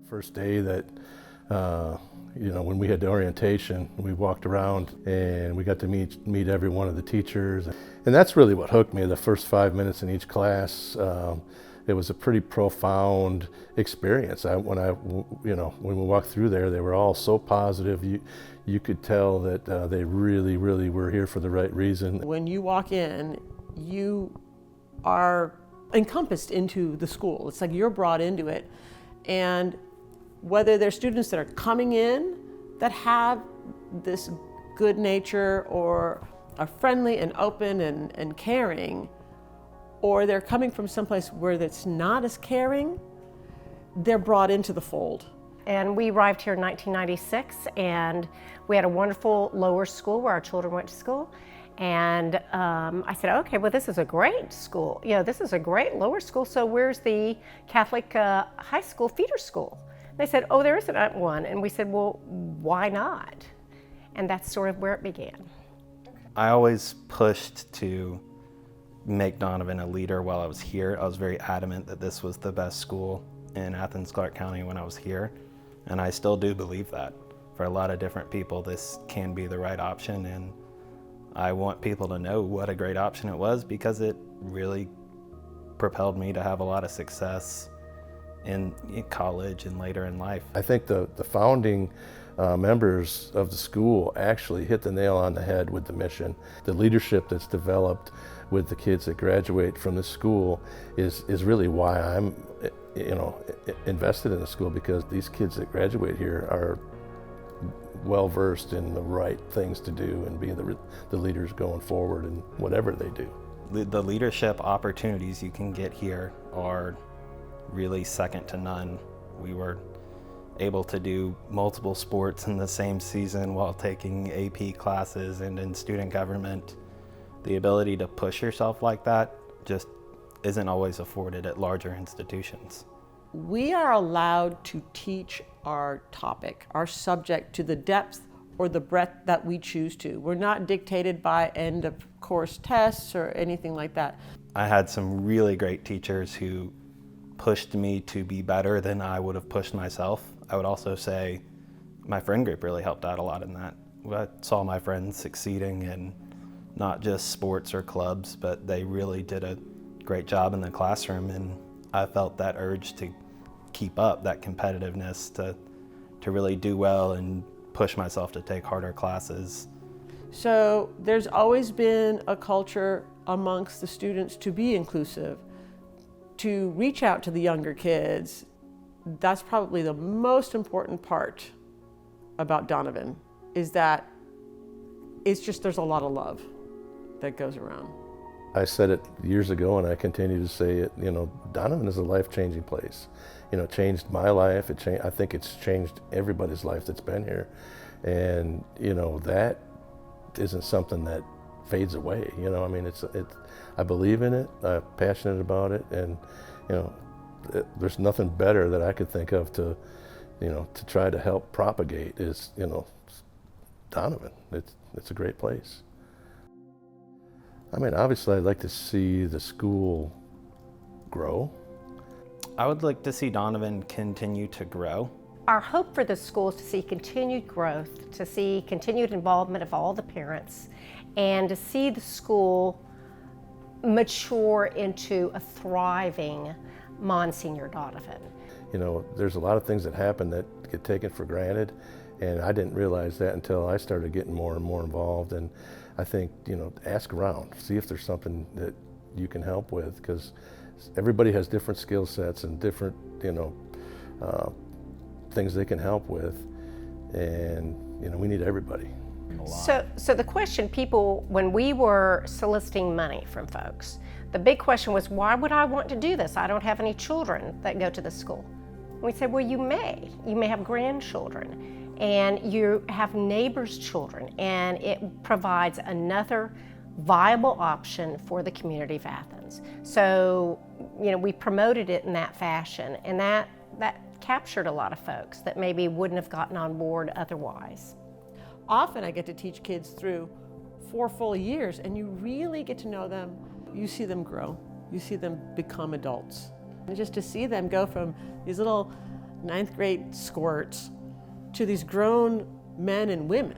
First day that, when we had the orientation, we walked around and we got to meet every one of the teachers. And that's really what hooked me, the first 5 minutes in each class. It was a pretty profound experience. When we walked through there, they were all so positive. You could tell that they really, really were here for the right reason. When you walk in, you are encompassed into the school. It's like you're brought into it. And whether they're students that are coming in that have this good nature or are friendly and open and caring, or they're coming from someplace where it's not as caring, they're brought into the fold. And we arrived here in 1996, and we had a wonderful lower school where our children went to school. And I said, okay, well, this is a great school. This is a great lower school, so where's the Catholic high school feeder school? They said, oh, there isn't one. And we said, well, why not? And that's sort of where it began. I always pushed to make Donovan a leader while I was here. I was very adamant that this was the best school in Athens-Clarke County when I was here. And I still do believe that. For a lot of different people, this can be the right option. And I want people to know what a great option it was, because it really propelled me to have a lot of success in college and later in life. I think the founding members of the school actually hit the nail on the head with the mission. The leadership that's developed with the kids that graduate from this school is really why I'm invested in the school, because these kids that graduate here are well versed in the right things to do and be the leaders going forward in whatever they do. The leadership opportunities you can get here are really second to none. We were able to do multiple sports in the same season while taking AP classes and in student government. The ability to push yourself like that just isn't always afforded at larger institutions. We are allowed to teach our topic, our subject, to the depth or the breadth that we choose to. We're not dictated by end of course tests or anything like that. I had some really great teachers who pushed me to be better than I would have pushed myself. I would also say my friend group really helped out a lot in that. I saw my friends succeeding in not just sports or clubs, but they really did a great job in the classroom, and I felt that urge to keep up that competitiveness, to really do well and push myself to take harder classes. So there's always been a culture amongst the students to be inclusive, to reach out to the younger kids. That's probably the most important part about Donovan, is that it's just, there's a lot of love that goes around. I said it years ago and I continue to say it, Donovan is a life-changing place. It changed my life, I think it's changed everybody's life that's been here. And, that isn't something that fades away, I believe in it, I'm passionate about it, and, there's nothing better that I could think of to try to help propagate is, Donovan. It's a great place. Obviously I'd like to see the school grow. I would like to see Donovan continue to grow. Our hope for the school is to see continued growth, to see continued involvement of all the parents, and to see the school mature into a thriving Monsignor Donovan. There's a lot of things that happen that get taken for granted, and I didn't realize that until I started getting more and more involved. And I think, ask around, see if there's something that you can help with, because everybody has different skill sets and different, things they can help with, and we need everybody. So the question people, when we were soliciting money from folks, the big question was, why would I want to do this? I don't have any children that go to the school. And we said, well, you may have grandchildren, and you have neighbors' children, and it provides another viable option for the community of Athens. So, we promoted it in that fashion, and that captured a lot of folks that maybe wouldn't have gotten on board otherwise. Often I get to teach kids through 4 full years, and you really get to know them. You see them grow. You see them become adults. And just to see them go from these little ninth grade squirts to these grown men and women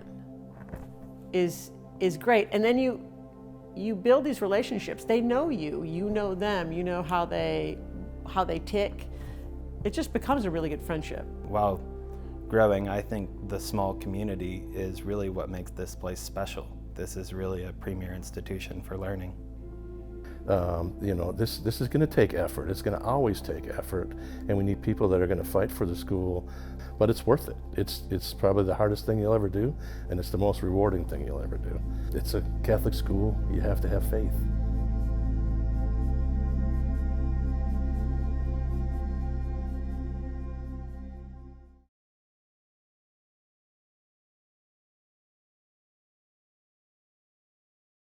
is great. And then you build these relationships. They know you, you know them, you know how they tick. It just becomes a really good friendship. While growing, I think the small community is really what makes this place special. This is really a premier institution for learning. You know, this is going to take effort. It's going to always take effort, and we need people that are going to fight for the school. But it's worth it. It's probably the hardest thing you'll ever do, and it's the most rewarding thing you'll ever do. It's a Catholic school. You have to have faith.